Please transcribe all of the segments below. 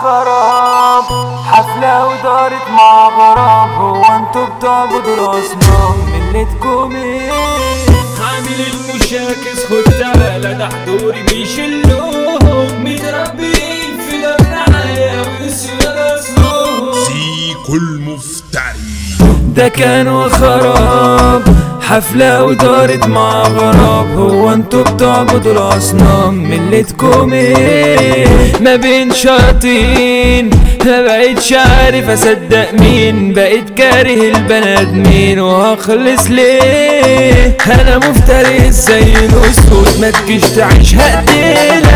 وخراب، حفلة ودارت مع غراب. هو انتوا بتعبدوا الاصنام ملتكم ايه؟ عامل المشاكس خد تعالى ده حضوري بيشلوهم، متربيين في دار رعاية ونسيان اصلهم. سيكو المفتري ده كان وخراب، حفلة ودارت مع غراب. هو انتوا بتعبدوا الاصنام ملتكم ايه؟ ما بين شياطين ما بقيتش عارف اصدق مين، بقيت كاره البنادمين وهخلص ليه؟ انا مفتري زي الاسود، ما تجيش تعيش هقتلك.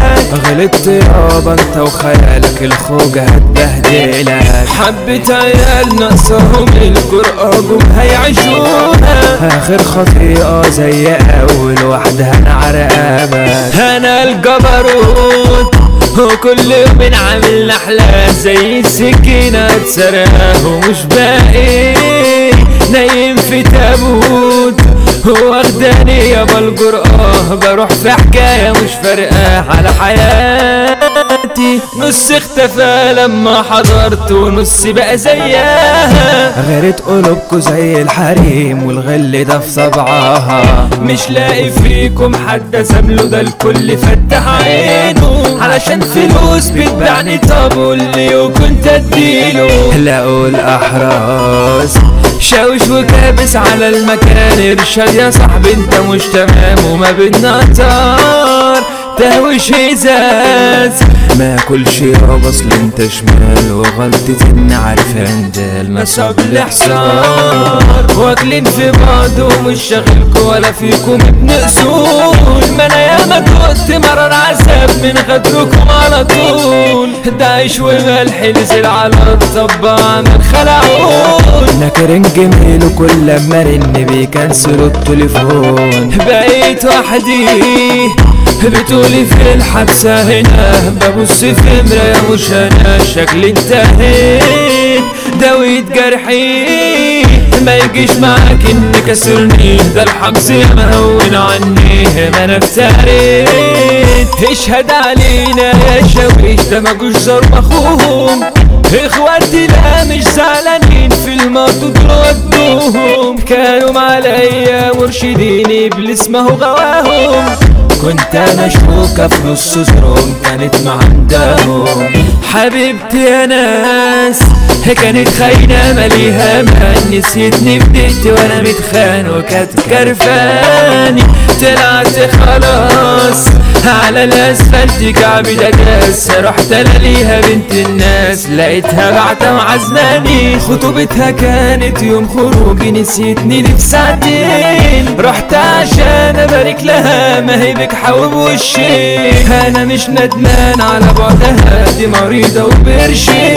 غلطت يابا انت وخيالك، الخوجة هتبهدلك. حبة عيال ناقصهم الجرأة جم هيعيشوها، اخر خطيئة زي اول واحدة انا عرقابك. انا الجبروت وكل يوم عامل احلام، زي السكينة اتسرقه ومش باقي نايم في تابوت. واخداني يابا الجرأة، بروح في حكاية مش فارقة على حياتي. نص اختفى لما حضرت ونص بقى زيها، غيرت قلوبكوا زي الحريم والغل ده في صبعها. مش لاقي فيكم حد سامله، ده الكل فتح عينه علشان فلوس بتبعني. طب قولي وكنت اديله. لقوا الاحراس شاوش وكابس على المكان، ارشاد يا صاحبي انت مش تمام وما بينا طار. تهوش ازاز ما كلش يابا اصل انت شمال، وغلطة اني عارفان ده المصاب الحصار. واكلين في بعض ومش شاغلكوا ولا فيكم ابن اصول، ما انا ياما كنت مرار عذاب من غدركم على طول. ده عيش وملح نزل على الطبع من خلعون، ناكرين جميل وكل لما رن بيكنسلوا التليفون. بقيت وحدي بتقولي في الحبسة هنا، ببص في مراية مش انا شكلي انتهيت. دويت جرحي ما يجيش معاك ان كسرني، ده الحبس مهون عني ما انا افتريت. اشهد علينا يا شاويش ده مجوش ظلم اخوهم، اخواتي لا مش زعلانين في الماضي ودوهم. كانوا عليا مرشدين ابليس ما هو غواهم، كنت انا شوكة في نص زرهم كانت معندهم. حبيبتي يا ناس كانت خاينة ماليها مان، نسيتني بديت وانا متخان وكانت كرفاني. طلعت خلاص على الاسفلت كعبي ده داس، رحت ليها بنت الناس لقيتها بعتها وعزماني. خطوبتها كانت يوم خروجي نسيتني دي في ساعتين، رحت عشان ابارك لها ما هي بكحوب وشي. انا مش ندمان على بعدها دي مريضة وبرشي،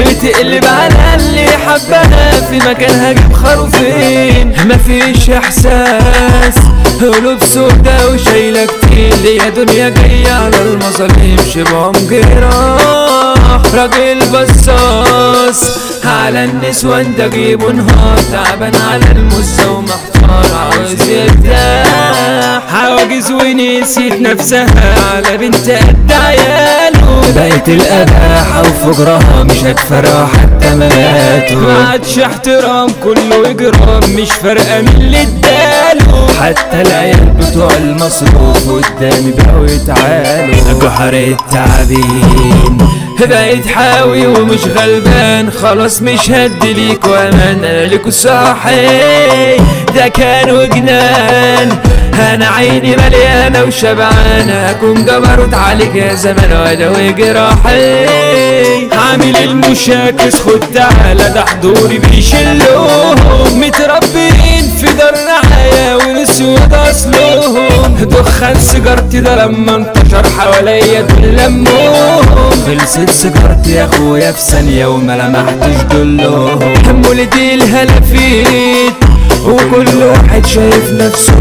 بتقلب على اللي حبها في مكانها جيب خروفين. مفيش احساس قلوب سودا وشايلة كتير، يا دنيا جاية على المظالم شبهم جراح. راجل بصاص على النسوان ده جيبه نهار، تعبان على المزة ومحتار عاوز يرتاح. عواجز ونسيت نفسها على بنت قد عياله، بقت الاباحة وفجرها مش هتفرق حتى ما ماتوا. معادش احترام كله اجرام مش فارقة من اللي اداله، حتى العيال بتوع المصروف قدامي بقوا يتعالوا. جحر التعبين بقيت حاوي ومش غلبان، خلاص مش هدي ليكوا امان انا ليكوا صاحي. ده كانوا جنان انا عيني مليانة وشبعانة، اكون جبروت عليك يا زمان واداوي جراحي. عامل المشاكس خد تعالى ده حضوري بيشلوهم، متربيين في دار رعاية ونسيان اصلهم. دخان سيجارتي ده لما انتشر حواليا دول لموهم، خلصت سيجارتي يا اخويا في ثانية وما لمحتش دولهم. مولدي الهلافيت وكل واحد شايف نفسه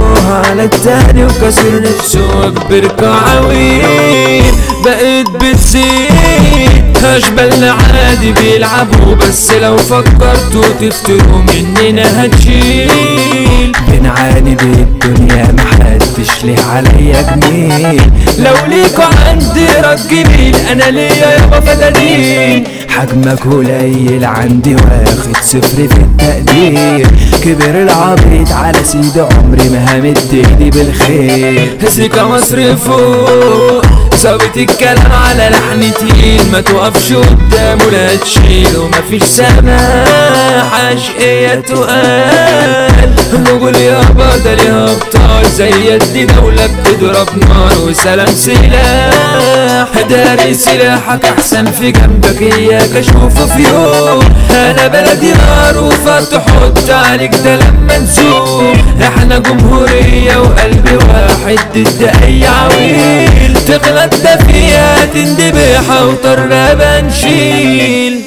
على التاني وكسر نفسه بركة عويل. بقيت بتزيد اشبالنا عادي بيلعبوا، بس لو فكرتوا تفتروا مننا هتشيل. بنعاني بالدنيا محدش مش ليه عليا جميل، لو ليكوا عندي رد جميل انا ليا يابا فدادين. حجمك قليل عندي واخد صفر في التقدير، كبر العبيط على سيد عمري ما همد ايدي بالخير. سيكا مصر فوق ظابط الكلام على لحن تقيل، ما توقفش قدامه لا تشيل ومفيش سماح عشقية تقال. نقول يابا ده ليها ابطال زي دي دولة بتضرب نار وسلام سلاح، داري سلاحك احسن في جنبك اياك اشوفه في يوم. انا بلدي معروفة تحط عليك ده لما نسوق، احنا جمهورية وقلبي واحد ضد اي عويل، تغلط ده فيها تندبح وطرنا بنشيل.